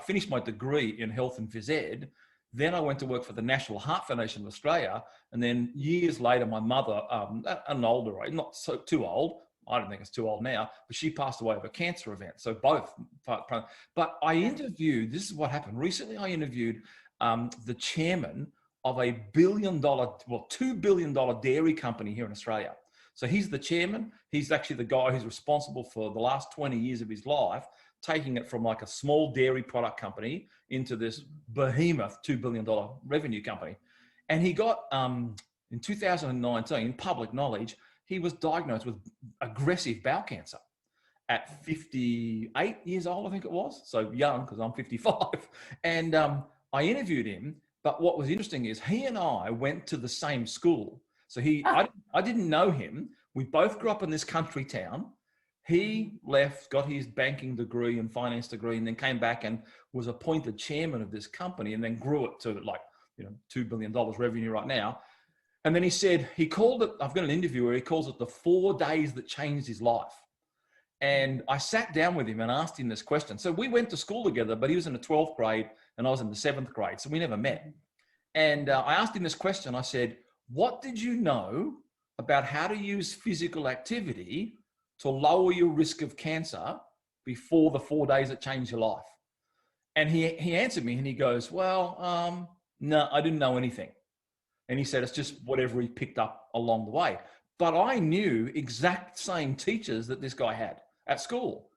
finished my degree in health and phys ed. Then I went to work for the National Heart Foundation of Australia. And then years later, my mother, an older age, not so too old, I don't think it's too old now, but she passed away of a cancer event. So both. But I interviewed, this is what happened. Recently, I interviewed the chairman of a $1 billion, well, $2 billion dairy company here in Australia. So he's the chairman. He's actually the guy who's responsible for the last 20 years of his life, taking it from like a small dairy product company into this behemoth $2 billion revenue company. And he got, in 2019, public knowledge, he was diagnosed with aggressive bowel cancer at 58 years old, I think it was. So young, because I'm 55. And I interviewed him. But what was interesting is he and I went to the same school. So I didn't know him. We both grew up in this country town. He left, got his banking degree and finance degree, and then came back and was appointed chairman of this company, and then grew it to like, $2 billion revenue right now. And then he said, he called it, I've got an interview where he calls it the 4 days that changed his life. And I sat down with him and asked him this question. So we went to school together, but he was in the 12th grade and I was in the 7th grade. So we never met. And I asked him this question. I said, what did you know about how to use physical activity to lower your risk of cancer before the 4 days that changed your life? And he answered me and he goes, well, no, I didn't know anything. And he said, it's just whatever he picked up along the way. But I knew exact same teachers that this guy had at school.